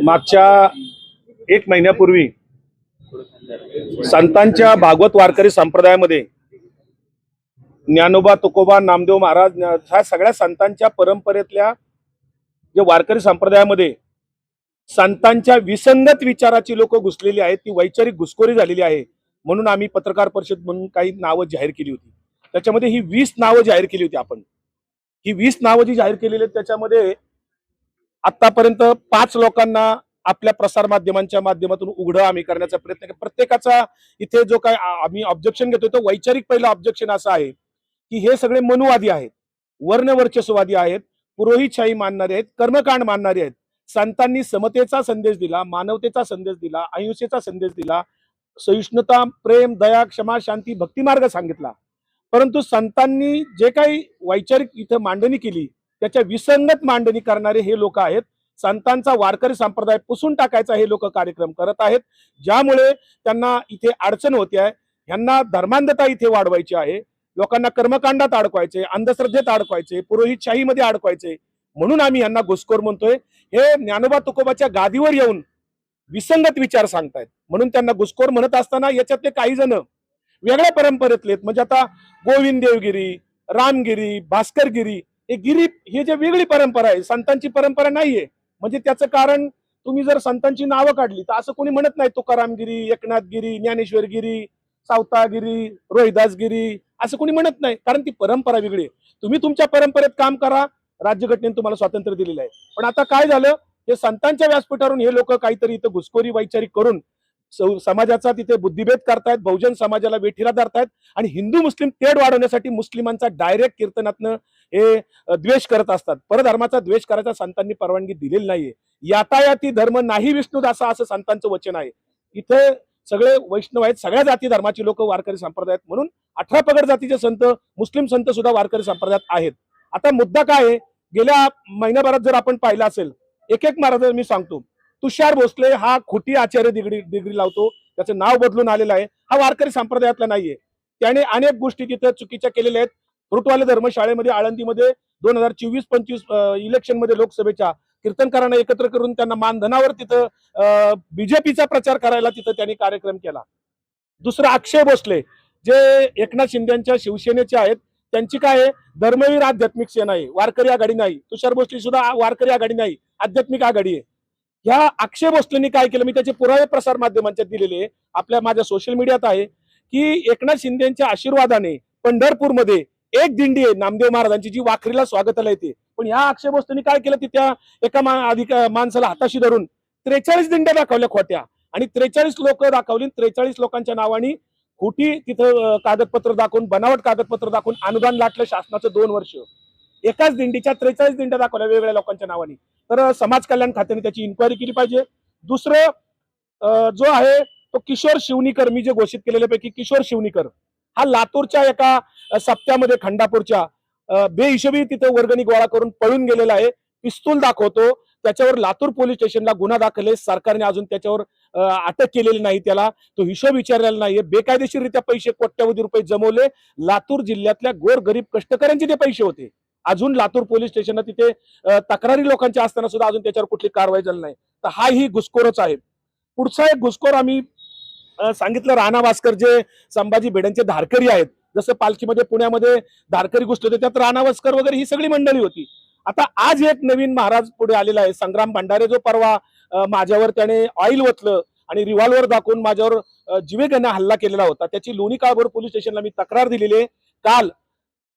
मागच्या 1 महिन्यापूर्वी संतांच्या भागवत वारकरी संप्रदायामध्ये ज्ञानोबा तुकोबा नामदेव महाराज ह्या सगळ्या संतांच्या परंपरेतल्या जे वारकरी संप्रदायामध्ये संतांच्या विसंगत विचाराची लोक घुसलेली आहेत, ती वैचारिक घुसखोरी झालेली आहे. म्हणून आम्ही पत्रकार परिषद म्हणून काही नावं जाहीर केली होती. त्याच्यामध्ये ही 20 नावं जाहीर केली होती. आपण ही 20 नावं जी जाहीर केलेली आहेत त्याच्यामध्ये आतापर्यंत 5 लोकांना आपल्या प्रसार माध्यमांच्या माध्यमातून उघडं आम्ही करण्याचा प्रयत्न केला. प्रत्येकाचा इथे जो काय आम्ही ऑब्जेक्शन घेतोय तो वैचारिक पहिलं ऑब्जेक्शन असं आहे की हे सगळे मनुवादी आहेत, वर्णवर्चस्ववादी आहेत, पुरोहितशाही मानणारे आहेत, कर्मकांड मानणारे आहेत. संतांनी समतेचा संदेश दिला, मानवतेचा संदेश दिला, अहिंसेचा संदेश दिला, सहिष्णुता, प्रेम, दया, क्षमा, शांती, भक्तिमार्ग सांगितला. परंतु संतांनी जे काही वैचारिक इथं मांडणी केली त्याच्या विसंगत मांडणी करणारे हे लोक आहेत. संतांचा वारकरी संप्रदाय पुसून टाकायचा हे लोक कार्यक्रम करत आहेत, ज्यामुळे त्यांना इथे अडचण होते आहे. यांना धर्मांधता इथे वाढवायची आहे, लोकांना कर्मकांडात अडकवायचे, अंधश्रद्धेत अडकवायचे, पुरोहितशाहीमध्ये अडकवायचे. म्हणून आम्ही यांना घुसखोर म्हणतोय. हे ज्ञानोबा तुकोबाच्या गादीवर येऊन विसंगत विचार सांगतायत म्हणून त्यांना घुसखोर म्हणत असताना याच्यातले काही जण वेगळ्या परंपरेतले आहेत. म्हणजे आता गोविंद देवगिरी, रामगिरी, भास्करगिरी, हे गिरी हे जे वेगळी परंपरा आहे, संतांची परंपरा नाहीये. म्हणजे त्याचं कारण तुम्ही जर संतांची नावं काढली तर असं कोणी म्हणत नाही तुकारामगिरी, एकनाथगिरी, ज्ञानेश्वरगिरी, सावतागिरी, रोहिदासगिरी असं कोणी म्हणत नाही, कारण ती परंपरा वेगळी आहे. तुम्ही तुमच्या परंपरेत काम करा, राज्यघटनेने तुम्हाला स्वातंत्र्य दिलेलं आहे. पण आता काय झालं, हे संतांच्या व्यासपीठावरून हे लोक काहीतरी इथं घुसखोरी वैचारिक करून समाजाचा तिथे बुद्धिभेद करतायत, बहुजन समाजाला वेठीला धरतायत आणि हिंदू मुस्लिम तेढ वाढवण्यासाठी मुस्लिमांचा डायरेक्ट कीर्तनातनं हे द्वेष करत असतात. परधर्माचा द्वेष करायचा संतांनी परवानगी दिलेली नाहीये. यातायाती धर्म नाही विष्णुदासा असं संतांचं वचन आहे. इथे सगळे वैष्णव आहेत, सगळ्या जाती धर्माची लोक वारकरी संप्रदायात, म्हणून 18 पगड जातीचे संत, मुस्लिम संत सुद्धा वारकरी संप्रदायात आहेत. आता मुद्दा काय आहे, गेल्या महिन्याभरात जर आपण पाहिलं असेल, एक महाराज मी सांगतो, तुषार भोसले हा खोटी आचार्य डिग्री लावतो, त्याचं नाव बदलून आलेलं आहे, हा वारकरी संप्रदायातला नाहीये. त्याने अनेक गोष्टी तिथे चुकीच्या केलेल्या आहेत. फ्रुटवाले धर्मशाळेमध्ये आळंदीमध्ये 2024-25 इलेक्शन मध्ये लोकसभेच्या कीर्तनकारांना एकत्र करून त्यांना मानधनावर तिथं बीजेपीचा प्रचार करायला तिथं त्यांनी कार्यक्रम केला. दुसरं अक्षय भोसले जे एकनाथ शिंदेच्या शिवसेनेचे आहेत, त्यांची काय आहे, धर्मवीर आध्यात्मिक सेना आहे, वारकरी आघाडी नाही. तुषार भोसले सुद्धा वारकरी आघाडी नाही, आध्यात्मिक आघाडी आहे. ह्या अक्षय भोसलेंनी काय केलं, मी त्याचे पुरावे प्रसार माध्यमांच्यात दिलेले, माझ्या सोशल मीडियात आहे, की एकनाथ शिंदेच्या आशीर्वादाने पंढरपूरमध्ये एक दिंडी आहे नामदेव महाराजांची, जी वाखरीला स्वागताला येते. पण ह्या अक्षय भोसलेंनी काय केलं, त्या एका माणसाला हाताशी धरून 43 दिंड्या दाखवल्या खोट्या, आणि 43 लोक दाखवली. 43 लोकांच्या नावाने खोटी तिथं कागदपत्र दाखवून, बनावट कागदपत्र दाखवून अनुदान लाटलं शासनाचं 2 वर्ष. एकाच दिंडीच्या 43 दिंड्या दाखवल्या वेगवेगळ्या लोकांच्या नावाने. तर समाज कल्याण खात्याने त्याची इन्क्वायरी केली पाहिजे. दुसरं जो आहे तो किशोर शिवनीकर, मी जे घोषित केलेल्यापैकी किशोर शिवनीकर हा लातूरच्या एका सप्त्यामध्ये खंडापूरच्या बेहिशोबी तिथे वर्गणी गोळा करून पळून गेलेला आहे. पिस्तूल दाखवतो, त्याच्यावर लातूर पोलीस स्टेशनला गुन्हा दाखल आहे. सरकारने अजून त्याच्यावर अटक केलेली नाही, त्याला तो हिशोब विचारलेला नाहीये. बेकायदेशीररित्या पैसे कोट्यवधी रुपये जमवले. लातूर जिल्ह्यातल्या गोरगरीब कष्टकऱ्यांचे ते पैसे होते. अजून लातूर पोलीस स्टेशनला तिथे तक्रारी लोकांच्या असताना सुद्धा अजून त्याच्यावर कुठली कारवाई झाली नाही. तर हा ही घुसखोरच आहे. पुढचा एक घुसखोर आम्ही सांगितलं, राणा भास्कर जे संभाजी भिडेंचे धारकरी आहेत. जसं पालखीमध्ये पुण्यामध्ये धारकरी घुसले होते, त्यात राणा भास्कर वगैरे ही सगळी मंडळी होती. आता आज एक नवीन महाराज पुढे आलेला आहे, संग्राम भंडारे, जो परवा माझ्यावर त्याने ऑइल ओतलं आणि रिव्हॉल्वर दाखवून माझ्यावर जीवेघेणा हल्ला केलेला होता. त्याची लोणी काळभोर पोलीस स्टेशनला मी तक्रार दिलेली आहे. काल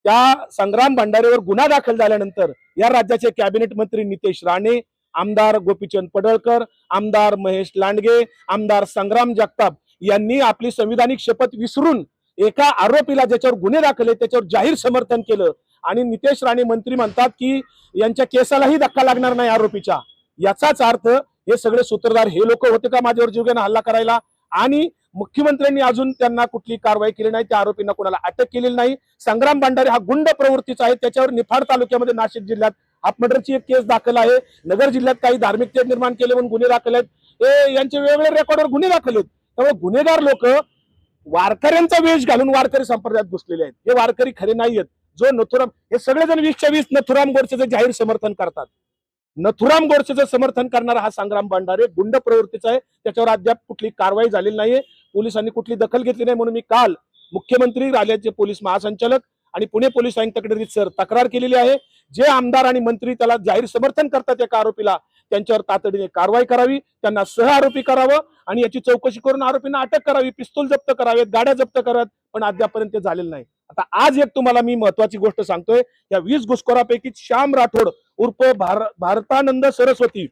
त्या संग्राम भंडारेवर गुन्हा दाखल झाल्यानंतर या राज्याचे कॅबिनेट मंत्री नितेश राणे, आमदार गोपीचंद पडळकर, आमदार महेश लांडगे, आमदार संग्राम जगताप यांनी आपली संविधानिक शपथ विसरून एका आरोपीला ज्याच्यावर गुन्हे दाखल आहेत त्याच्यावर जाहीर समर्थन केलं. आणि नितेश राणे मंत्री म्हणतात की यांच्या केसालाही धक्का लागणार नाही आरोपीच्या. याचाच अर्थ हे सगळे सूत्रधार हे लोक होते का माझ्यावर जीवघेणा हल्ला करायला? आणि मुख्यमंत्र्यांनी अजून त्यांना कुठली कारवाई केली नाही, त्या आरोपींना कोणाला अटक केलेली नाही. संग्राम भंडारे हा गुंड प्रवृत्तीचा आहे, त्याच्यावर निफाड तालुक्यामध्ये नाशिक जिल्ह्यात हाफमर्डरची एक केस दाखल आहे. नगर जिल्ह्यात काही धार्मिक तेढ निर्माण केले म्हणून गुन्हे दाखल आहेत. हे यांचे वेगवेगळ्या रेकॉर्डवर गुन्हे दाखल आहेत. त्यामुळे गुन्हेगार लोक वारकऱ्यांचा वेश घालून वारकरी संप्रदायात घुसलेले आहेत. हे वारकरी खरे नाहीयेत. जो नथुराम, हे सगळेजण 20च्या 20 नथुराम गोडसेचं जाहीर समर्थन करतात. नथुराम गोडसेचं समर्थन करणारा हा संग्राम भंडारे गुंड प्रवृत्तीचा आहे. त्याच्यावर अद्याप कुठली कारवाई झालेली नाहीये, पोलिसांनी कुठली दखल घेतली नाही. म्हणून मी काल मुख्यमंत्री, राज्याचे पोलीस महासंचालक आणि पुणे पोलीस आयुक्तांकडे रीतसर तक्रार केलेली आहे. जे आमदार आणि मंत्री त्याला जाहीर समर्थन करतात एका आरोपीला, त्यांच्यावर तातडीने कारवाई करावी, त्यांना सह आरोपी करावं आणि याची चौकशी करून आरोपींना अटक करावी, पिस्तूल जप्त करावेत, गाड्या जप्त कराव्यात, पण अद्यापर्यंत ते झालेलं नाही. आता आज एक तुम्हाला मी महत्वाची गोष्ट सांगतोय. या 20 घुसखोरापैकी श्याम राठोड उर्फ भारतानंद सरस्वती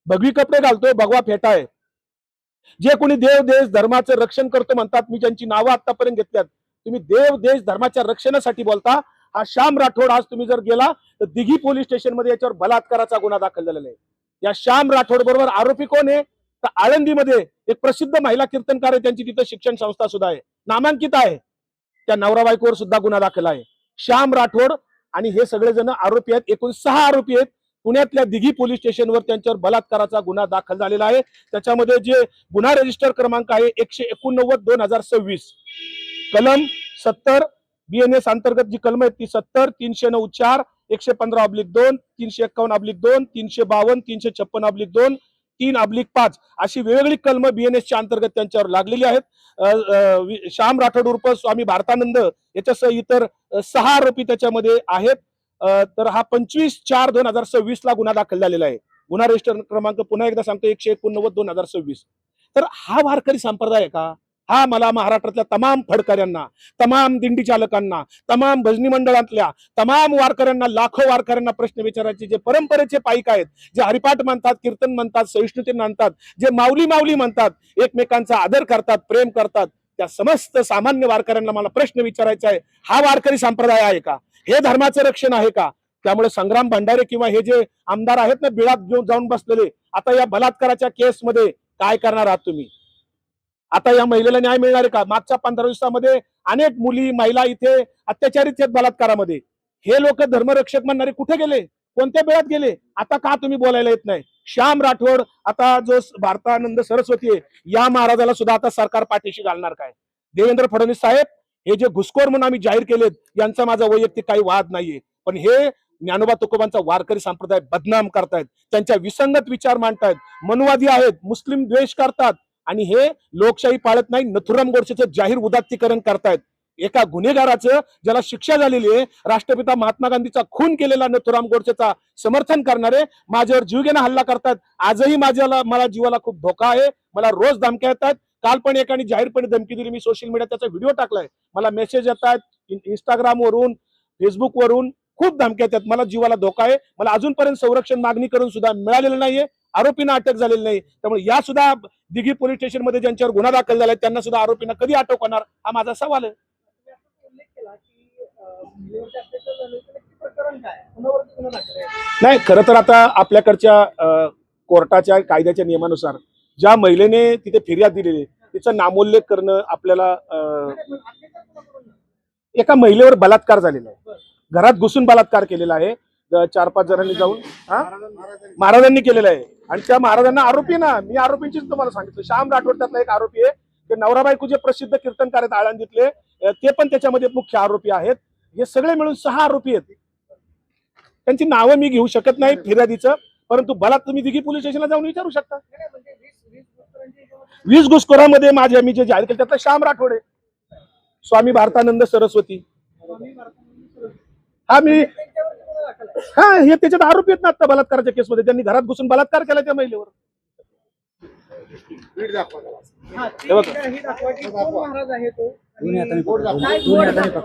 भगवी कपडे घालतोय, भगवा फेटा आहे. जे कोणी देव देश धर्माचं रक्षण करतो म्हणतात, मी ज्यांची नावं आतापर्यंत घेतल्यात, तुम्ही देव देश धर्माच्या रक्षणासाठी बोलता. हा श्याम राठोड आज तुम्ही जर गेला तर दिघी पोलीस स्टेशन मध्ये याच्यावर बलात्काराचा गुन्हा दाखल झालेला आहे. या श्याम राठोड बरोबर आरोपी कोण आहे तर आळंदीमध्ये एक प्रसिद्ध महिला कीर्तनकार आहे, त्यांची तिथं शिक्षण संस्था सुद्धा आहे, नामांकित आहे. त्या नवरा बायकोवर सुद्धा गुन्हा दाखल आहे. श्याम राठोड आणि हे सगळेजण आरोपी आहेत. एकूण 6 आरोपी आहेत. पुण्यातल्या दिघी पोलीस स्टेशनवर त्यांच्यावर बलात्काराचा गुन्हा दाखल झालेला आहे. त्याच्यामध्ये जे गुन्हा रजिस्टर क्रमांक आहे 189/2026, कलम 70 BNS अंतर्गत जी कलम आहेत ती 70, 309(4), 115/2, 351/2, 352, 356/2, 3/5 अशी वेगवेगळी कलम BNSच्या अंतर्गत त्यांच्यावर लागलेली आहेत. श्याम राठोड उर्फ स्वामी भारतानंद याच्यासह इतर 6 आरोपी त्याच्यामध्ये आहेत. तर हा 25/4/2026 ला गुन्हा दाखल झालेला आहे. गुन्हा रजिस्टर क्रमांक पुन्हा एकदा सांगतो 189/2026. तर हा वारकरी संप्रदाय आहे का? हा मला महाराष्ट्रातल्या तमाम फडकऱ्यांना, तमाम दिंडी चालकांना, तमाम भजनी मंडळातल्या तमाम वारकऱ्यांना, लाखो वारकऱ्यांना प्रश्न विचारायचे. जे परंपरेचे पाईक आहेत, जे हरिपाठ म्हणतात, कीर्तन म्हणतात, सहिष्णुते म्हणतात, जे माऊली माऊली म्हणतात, एकमेकांचा आदर करतात, प्रेम करतात, त्या समस्त सामान्य वारकऱ्यांना मला प्रश्न विचारायचा आहे, हा वारकरी संप्रदाय आहे का? हे धर्माचं रक्षण आहे का? त्यामुळे संग्राम भंडारे किंवा हे जे आमदार आहेत ना बिळात घेऊन जाऊन बसलेले, आता या बलात्काराच्या केसमध्ये काय करणार आहात तुम्ही? आता या महिलेला न्याय मिळणार आहे का? मागच्या 15 दिवसामध्ये अनेक मुली, महिला इथे अत्याचारित आहेत बलात्कारामध्ये. हे लोक धर्मरक्षक म्हणणारे कुठे गेले? कोणत्या बिळात गेले? आता का तुम्ही बोलायला येत नाही? श्याम राठोड, आता जो भारतानंद सरस्वती आहे, या महाराजाला सुद्धा आता सरकार पाठीशी घालणार काय? देवेंद्र फडणवीस साहेब, हे जे घुसखोर म्हणून आम्ही जाहीर केलेत, यांचा माझा वैयक्तिक काही वाद नाहीये, पण हे ज्ञानोबा तुकोबांचा वारकरी संप्रदाय बदनाम करतायत, त्यांच्या विसंगत विचार मांडतायत, मनुवादी आहेत, मुस्लिम द्वेष करतात आणि हे लोकशाही पाळत नाही. नथुराम गोडसेचं जाहीर उदात्तीकरण करतायत. एका गुन्हेगाराचं ज्याला शिक्षा झालेली आहे, राष्ट्रपिता महात्मा गांधीचा खून केलेला नथुराम गोडसेचा समर्थन करणारे माझ्यावर जीवघेणा हल्ला करतात. आजही मला जीवाला खूप धोका आहे. मला रोज धमक्या येतात. काल पण एकाने जाहीरपणे धमकी दिली. मी सोशल मीडियात त्याचा व्हिडिओ टाकलाय. मला मेसेज येतात इंस्टाग्राम वरून, फेसबुक वरून, खूप धमक्या येतात. मला जीवाला धोका आहे. मला अजूनपर्यंत संरक्षण मागणी करून सुद्धा मिळालेलं नाहीये. आरोपींना अटक झालेली नाही. त्यामुळे या सुद्धा दिघी पोलीस स्टेशन मध्ये ज्यांच्यावर गुन्हा दाखल झालाय त्यांना सुद्धा आरोपींना कधी अटक होणार, हा माझा सवाल आहे. नाही, खरं तर आता आपल्याकडच्या कोर्टाच्या कायद्याच्या नियमानुसार ज्या महिलेने तिथे फिर्याद दिलेली तिचा नामोल्लेख करणं आपल्याला, एका महिलेवर बलात्कार झालेला आहे, घरात घुसून बलात्कार केलेला आहे 4-5 जणांनी जाऊन महाराजांनी केलेला आहे. आणि त्या महाराजांना आरोपी ना, मी आरोपींचीच तुम्हाला सांगितलं. श्याम राठोड त्यातला एक आरोपी आहे. ते नवरा बायको जे प्रसिद्ध कीर्तनकार आहेत आळंदीतले, ते पण त्याच्यामध्ये मुख्य आरोपी आहेत. हे सगळे मिळून 6 आरोपी आहेत. त्यांची नावं मी घेऊ शकत नाही फिर्यादीचं, परंतु बलात् तुम्ही दिघी पोलीस स्टेशनला जाऊन विचारू शकता. 20 घुसखोरामध्ये माझ्या मी जे जाहीर केलं त्यातला श्याम राठोड आहे, स्वामी भारतानंद सरस्वती. हे त्याच्यात आरोपी आहेत ना आता बलात्काराच्या केसमध्ये. त्यांनी घरात घुसून बलात्कार केला त्या महिलेवर.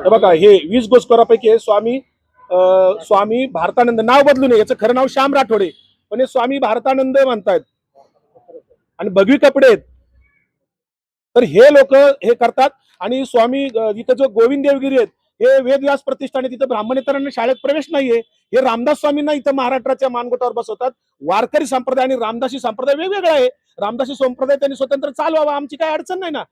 बघा, हे 20 घुसखोरापैकी आहे स्वामी भारतानंद. नाव बदलू नये, याचं खरं नाव श्याम राठोडे, पण हे स्वामी भारतानंद म्हणतायत आणि भगवी कपडे आहेत. तर हे लोक हे करतात. आणि स्वामी इथं जो गोविंद देवगिरी आहेत, हे वेदव्यास प्रतिष्ठान, तिथं ब्राह्मणेतरांना शाळेत प्रवेश नाहीये. हे रामदास स्वामींना इथं महाराष्ट्राच्या मानगोटावर बसवतात. वारकरी संप्रदाय आणि रामदासी संप्रदाय वेगवेगळा आहे. रामदासी संप्रदाय त्यांनी स्वतंत्र चालवावा, आमची काही अडचण नाही ना.